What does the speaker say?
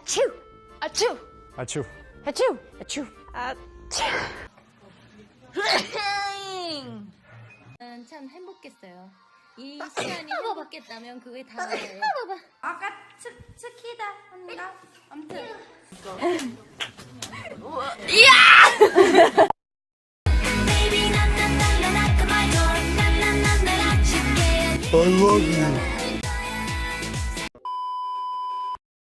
아츄! 아츄! 아추. 아츄! 아츄! 아츄! 참 행복했어요. 이 시간이 행복했다면 그게 다예요. 아까 스키다 한다. 아무튼 I love you.